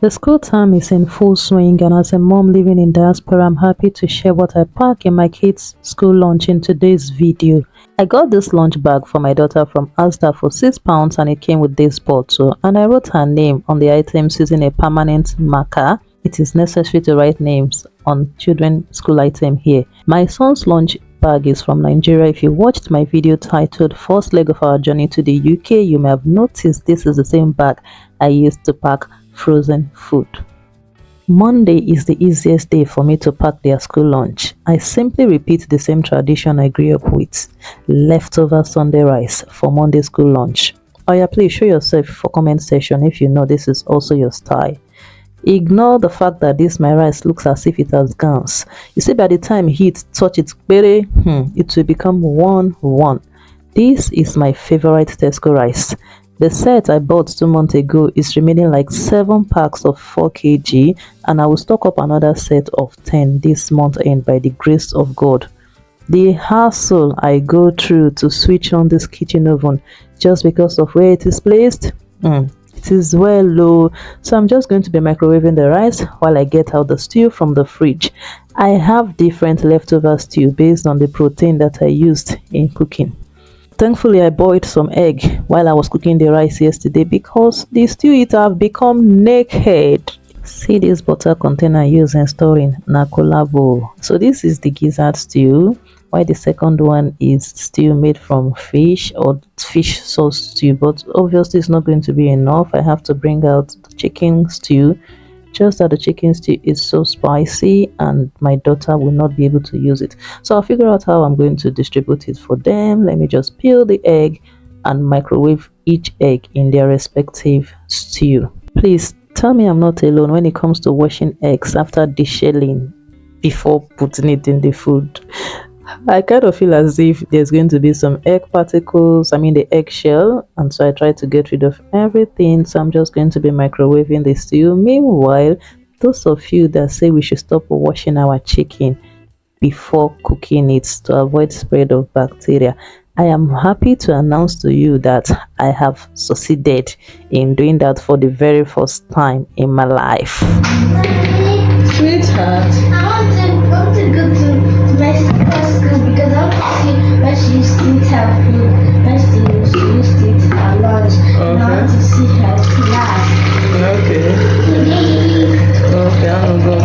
The school term is in full swing, and as a mom living in diaspora, I'm happy to share what I pack in my kids' school lunch in today's video. I got this lunch bag for my daughter from Asda for £6, and it came with this bottle, and I wrote her name on the items using a permanent marker. It is necessary to write names on children's school item here. My son's lunch bag is from Nigeria. If you watched my video titled First Leg of Our Journey to the UK, you may have noticed this is the same bag I used to pack frozen food. Monday is the easiest day for me to pack their school lunch. I simply repeat the same tradition I grew up with. Leftover Sunday rice for Monday school lunch. Oh yeah, please show yourself for comment section if you know this is also your style. Ignore the fact that this my rice looks as if it has gums. You see, by the time heat touch it, it will become one. This is my favorite Tesco rice. The set I bought 2 months ago is remaining like 7 packs of 4 kg, and I will stock up another set of 10 this month end by the grace of God. The hassle I go through to switch on this kitchen oven just because of where it is placed, it is well low, so I'm just going to be microwaving the rice while I get out the stew from the fridge. I have different leftover stew based on the protein that I used in cooking. Thankfully, I boiled some egg while I was cooking the rice yesterday because the stew eater have become naked. See this butter container I use in storing na collabo. So this is the gizzard stew, while the second one is stew made from fish or fish sauce stew, but obviously it's not going to be enough. I have to bring out the chicken stew, just that the chicken stew is so spicy and my daughter will not be able to use it. So I'll figure out how I'm going to distribute it for them. Let me just peel the egg and microwave each egg in their respective stew. Please tell me I'm not alone when it comes to washing eggs after deshelling before putting it in the food. I kind of feel as if there's going to be some egg particles, the eggshell, and so I try to get rid of everything. So I'm just going to be microwaving the stew. Meanwhile, those of you that say we should stop washing our chicken before cooking it to avoid spread of bacteria, I am happy to announce to you that I have succeeded in doing that for the very first time in my life. Sweetheart, I want to go to my sister's school because I want to see where she used to eat her food, where she used to eat her lunch. Okay. And I want to see her class. Okay. Okay, I'm gonna go.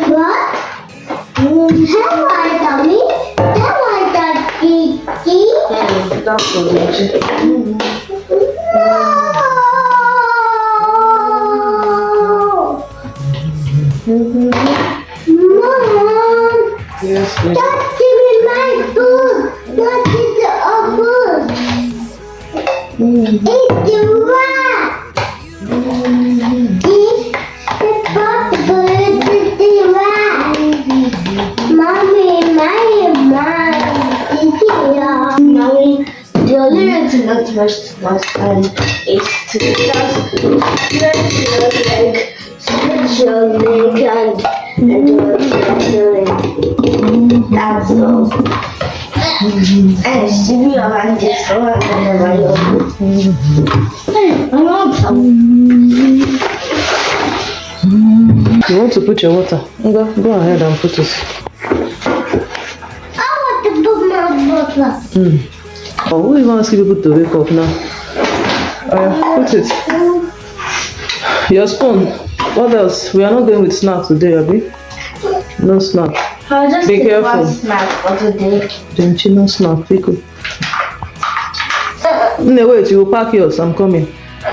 What? Hello, Tommy. Hello, Daddy. That's so good. Mom. Yes, yes. Don't give me my food. Don't eat the food. Eat the rat. Eat the possible the rat. Mommy, Mommy, the only way to not waste my time is to just stretch your leg and do what you're doing. That's all. And she be around this so I want some. You want to put your water? Go ahead and put it. I want to put my water. Oh, who even ask people to wake up now? Put it. Your spoon. What else? We are not going with snack today, Abby. No snack. I'll just be take careful. one snack for today. Don't no snack, Pico. No, wait, you will pack yours. I'm coming. I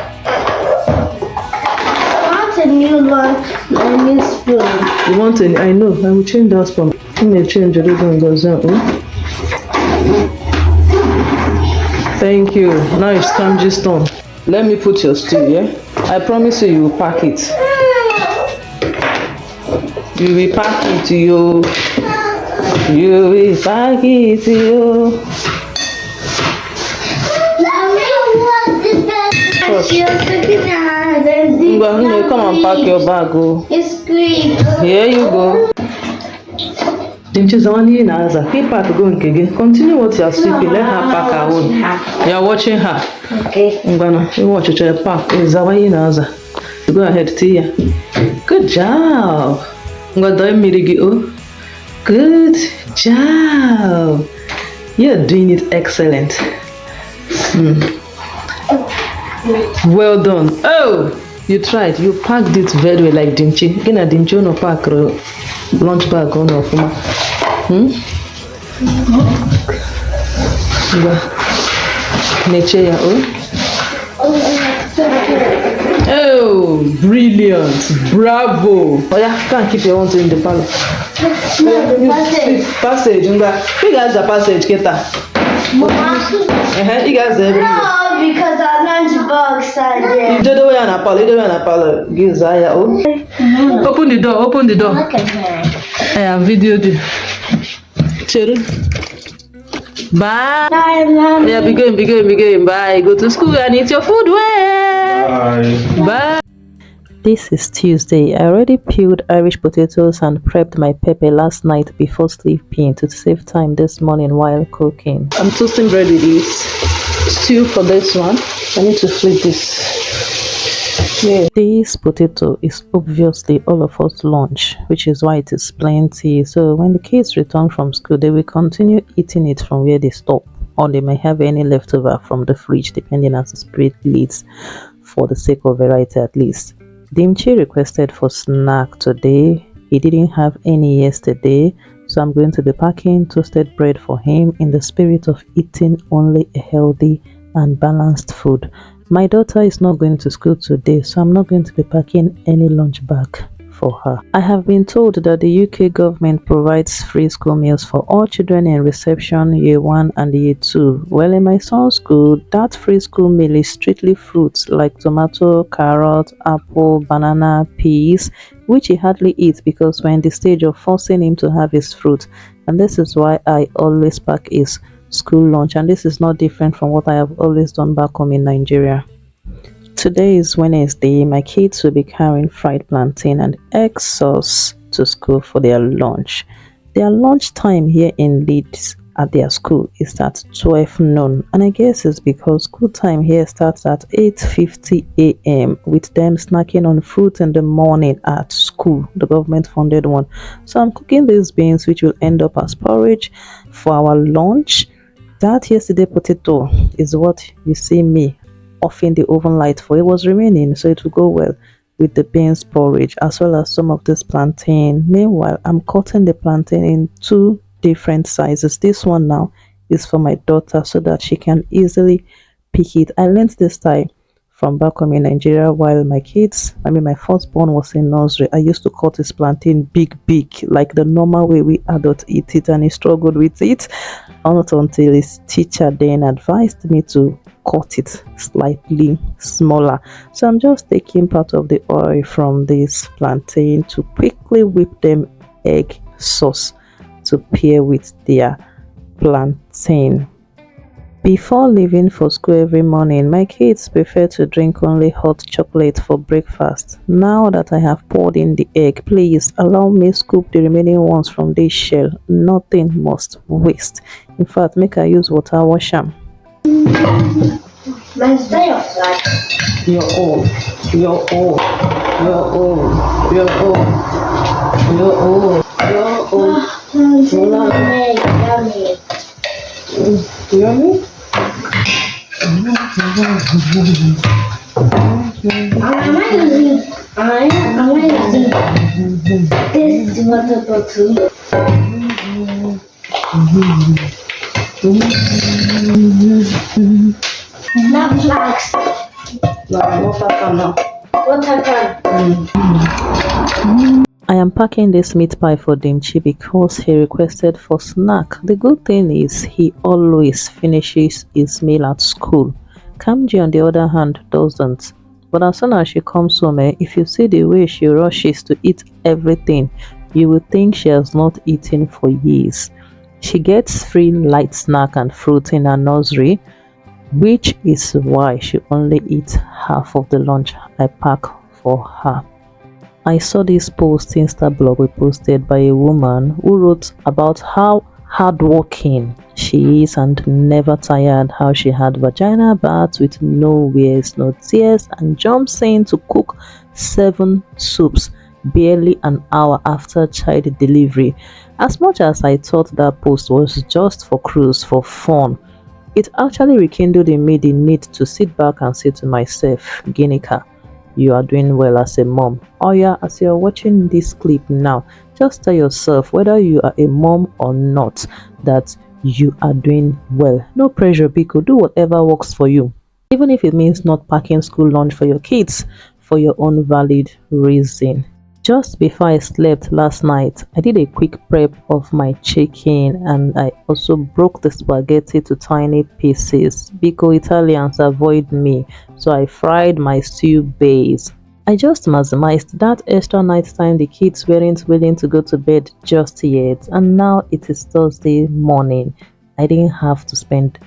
want a new one, a new spoon. You want any? I know. I will change that spoon. Let me change it and goes out. Thank you. Now it's Kamji's turn. Let me put your stew, yeah? I promise you, you will pack it. You will pack it, you. You will pack it, you. Come Come and pack your bag, oh. It's good. Here you go. Dimchi Zawani Naija. Keep her to go again. Continue what you're sleeping. Let her pack her own. You're watching her. Okay. You watch your pack. Zawani Naija. Go ahead, Tia. Good job. Good job. You're doing it excellent. Well done. Oh, you tried. You packed it very well like Dimchi. Again, a Dimchi no pack lunch bag on of ma. Nature, oh, brilliant. Bravo. Oh yeah, can't keep your own in the parlor. No, the passage. Passage, you guys the passage, Keta. Mama. You guys there. No, because our lunchbox are there. You don't know where I'm parlor. You don't know where I'm parlor. Give Zaya. Open the door. Open the door. Look at her. I have videoed you. Cheru. Bye. Bye, Mommy. Yeah, be going. Bye. Go to school and eat your food. Bye. This is Tuesday. I already peeled Irish potatoes and prepped my pepper last night before sleeping to save time this morning while cooking. I'm toasting bread with this stew for this one. I need to flip this. Yeah. This potato is obviously all of us lunch, which is why it is plenty. So when the kids return from school, they will continue eating it from where they stop, or they may have any leftover from the fridge depending as the spirit leads, for the sake of variety at least. Dimchi requested for snack today. He didn't have any yesterday, so I'm going to be packing toasted bread for him in the spirit of eating only a healthy and balanced food. My daughter is not going to school today, so I'm not going to be packing any lunch bag for her. I have been told that the UK government provides free school meals for all children in reception year 1 and year 2. Well, in my son's school, that free school meal is strictly fruits like tomato, carrot, apple, banana, peas, which he hardly eats because we're in the stage of forcing him to have his fruit. And this is why I always pack his school lunch, and this is not different from what I have always done back home in Nigeria. Today is Wednesday. My kids will be carrying fried plantain and egg sauce to school for their lunch. Their lunch time here in Leeds at their school is at 12 noon, and I guess it's because school time here starts at 8:50 a.m. with them snacking on fruit in the morning at school, the government funded one. So I'm cooking these beans, which will end up as porridge for our lunch. That yesterday potato is what you see me offing the oven light for. It was remaining, so it will go well with the beans porridge as well as some of this plantain. Meanwhile, I'm cutting the plantain in 2 different sizes. This one now is for my daughter so that she can easily pick it. I learned this style from back home in Nigeria while my firstborn was in nursery. I used to cut his plantain big, like the normal way we adults eat it, and he struggled with it not until his teacher then advised me to cut it slightly smaller. So I'm just taking part of the oil from this plantain to quickly whip them egg sauce to pair with their plantain. Before leaving for school every morning, my kids prefer to drink only hot chocolate for breakfast. Now that I have poured in the egg, please allow me scoop the remaining ones from this shell. Nothing must waste. In fact, make I use water wash them. Mine's day of flag. You're old. Yummy? Am I using this water bottle? Not flags. Water can. I am packing this meat pie for Dimchi because he requested for snack. The good thing is he always finishes his meal at school. Kamji on the other hand doesn't. But as soon as she comes home, if you see the way she rushes to eat everything, you will think she has not eaten for years. She gets free light snack and fruit in her nursery, which is why she only eats half of the lunch I pack for her. I saw this post Insta blog posted by a woman who wrote about how hardworking she is and never tired, how she had vagina baths with no wears, no tears, and jumps in to cook 7 soups barely an hour after child delivery. As much as I thought that post was just for cruise, for fun, it actually rekindled in me the need to sit back and say to myself, Ginika, you are doing well as a mom. Oh yeah, as you're watching this clip now, just tell yourself whether you are a mom or not that you are doing well. No pressure, Biko. Do whatever works for you. Even if it means not packing school lunch for your kids for your own valid reason. Just before I slept last night, I did a quick prep of my chicken and I also broke the spaghetti to tiny pieces. Biko Italians avoid me, so I fried my stew base. I just maximized that extra night time the kids weren't willing to go to bed just yet, and now it is Thursday morning. I didn't have to spend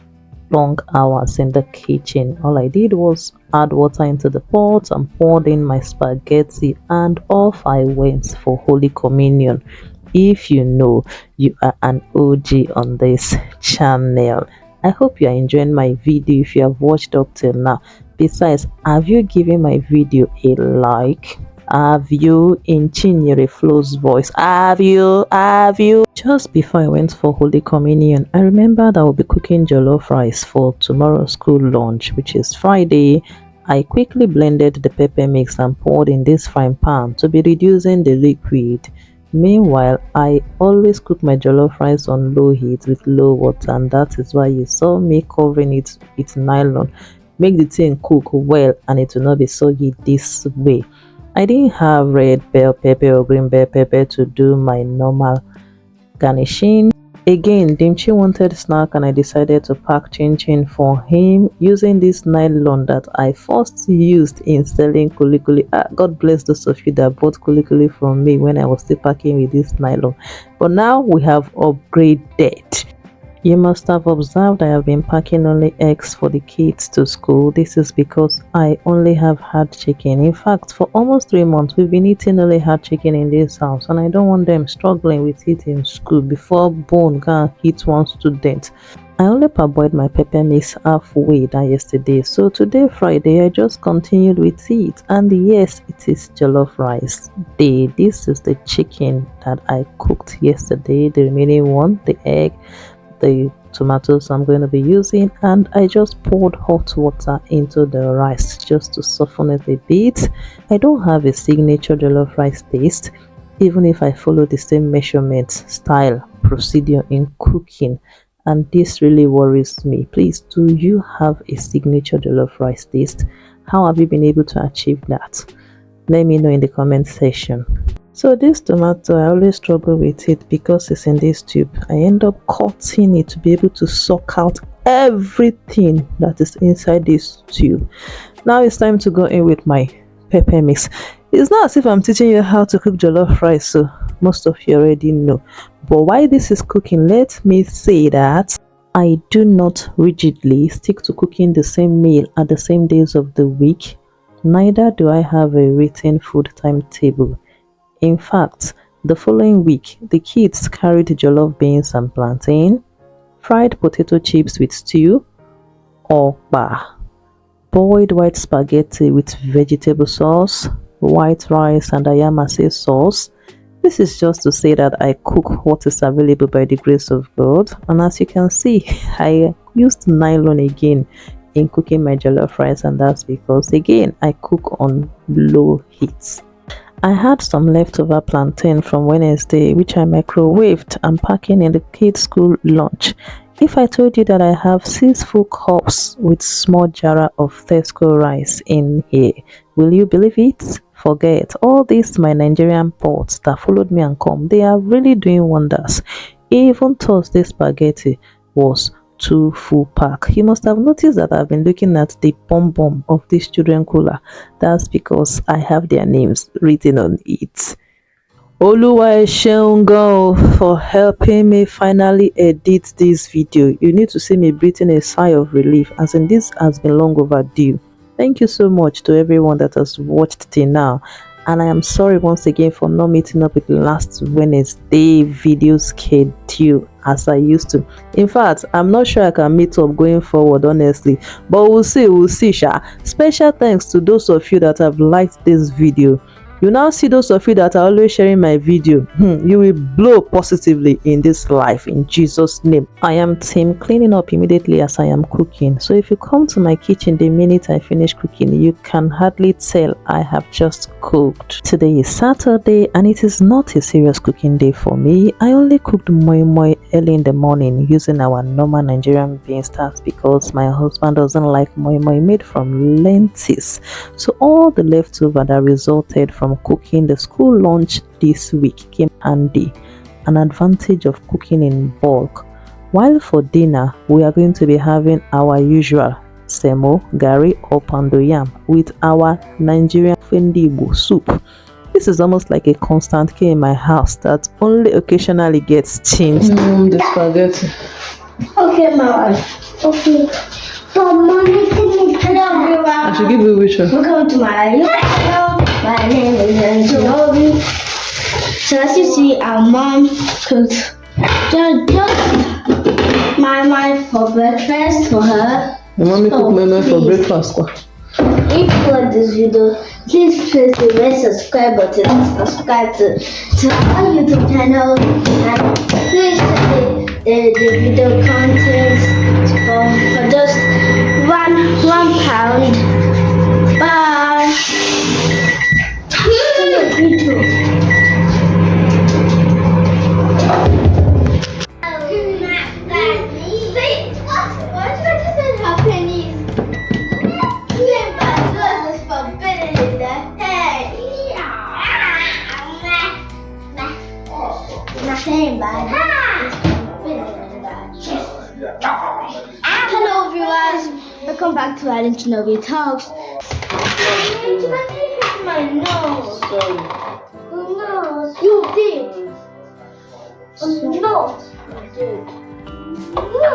long hours in the kitchen. All I did was add water into the pot and poured in my spaghetti, and off I went for Holy Communion. If you know, you are an OG on this channel. I hope you are enjoying my video if you have watched up till now. Besides, have you given my video a like? Have you, in Chinyere Flo's voice, have you? Just before I went for Holy Communion, I remembered I will be cooking jollof rice for tomorrow's school lunch, which is Friday. I quickly blended the pepper mix and poured in this frying pan to be reducing the liquid. Meanwhile, I always cook my jollof rice on low heat with low water, and that is why you saw me covering it with nylon. Make the thing cook well and it will not be soggy this way. I didn't have red bell pepper or green bell pepper to do my normal garnishing. Again, Dimchi wanted snack and I decided to pack chin chin for him using this nylon that I first used in selling kulikuli. God bless those of you that bought kulikuli from me when I was still packing with this nylon. But now we have upgraded. You must have observed I have been packing only eggs for the kids to school. This is because I only have had chicken. In fact, for almost 3 months, we've been eating only hard chicken in this house, and I don't want them struggling with it in school before bone can hit one student. I only parboiled my pepper mix halfway that yesterday, so today Friday I just continued with it, and yes, it is jollof rice day. This is the chicken that I cooked yesterday, the remaining one, the egg, the tomatoes I'm going to be using, and I just poured hot water into the rice just to soften it a bit. I don't have a signature jollof rice taste, even if I follow the same measurement, style, procedure in cooking, and this really worries me. Please, do you have a signature jollof rice taste? How have you been able to achieve that? Let me know in the comment section. So this tomato, I always struggle with it because it's in this tube. I end up cutting it to be able to suck out everything that is inside this tube. Now it's time to go in with my pepper mix. It's not as if I'm teaching you how to cook jollof rice, so most of you already know. But while this is cooking, let me say that I do not rigidly stick to cooking the same meal at the same days of the week. Neither do I have a written food timetable. In fact, the following week, the kids carried jollof beans and plantain, fried potato chips with stew, okpa, boiled white spaghetti with vegetable sauce, white rice and ayamase sauce. This is just to say that I cook what is available by the grace of God, and as you can see, I used nylon again in cooking my jollof rice, and that's because again I cook on low heat. I had some leftover plantain from Wednesday which I microwaved and packing in the kids' school lunch. If I told you that I have 6 full cups with small jar of Tesco rice in here, will you believe it? Forget all these my Nigerian pots that followed me and come. They are really doing wonders. Even Thursday spaghetti was 2 full pack. You must have noticed that I've been looking at the bomb of this children cooler. That's because I have their names written on it. Oluwa Esheungo for helping me finally edit this video. You need to see me breathing a sigh of relief, as in this has been long overdue. Thank you so much to everyone that has watched till now. And I am sorry once again for not meeting up with last Wednesday video schedule as I used to. In fact, I'm not sure I can meet up going forward, honestly, but we'll see sha. Special thanks to those of you that have liked this video. You now see those of you that are always sharing my video. You will blow positively in this life in Jesus' name. I am team cleaning up immediately as I am cooking. So if you come to my kitchen the minute I finish cooking, you can hardly tell I have just cooked. Today is Saturday and it is not a serious cooking day for me. I only cooked moi moi early in the morning using our normal Nigerian bean starch because my husband doesn't like moi moi made from lentils. So all the leftover that resulted from cooking the school lunch this week came handy, an advantage of cooking in bulk. While for dinner we are going to be having our usual semo, gari or pondo yam with our Nigerian fendibo soup. This is almost like a constant K in my house that only occasionally gets changed. The spaghetti. Okay, my wife. Okay. Hello, everyone. I should give you which one? Welcome to my YouTube channel. My name is Anjanobi. So as you see, our mom cooked just my for breakfast for her. Your mommy cook meme for breakfast. If you like this video, please press the red subscribe button and subscribe to our YouTube channel. And please check the video content for just £1. Bye. Hello viewers, welcome back to Adentinobi Talks. My nose. No, you did. No. I did. No.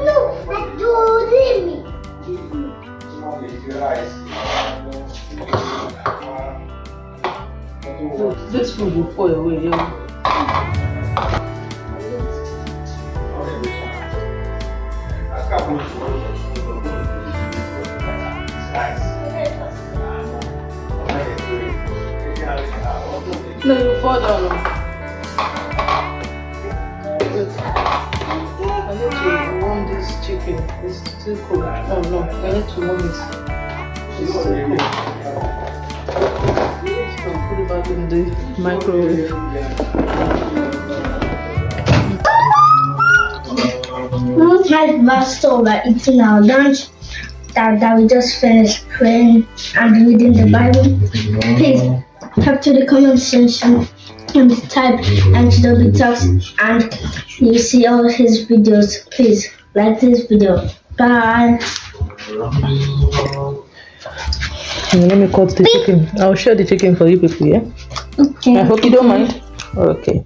No. I told me. This food will fall away, yeah. No, you fall down. I need to warm this chicken. It's still cold. Oh no, I need to warm it. It's still cold. So put it back in the microwave. My master were eating our lunch that we just finished praying and reading the Bible. Please type to the comment section and type Antidote Talks and you see all his videos. Please like this video. Bye. Let me cut the chicken. I'll share the chicken for you people, yeah? Okay. I hope you don't mind. Okay.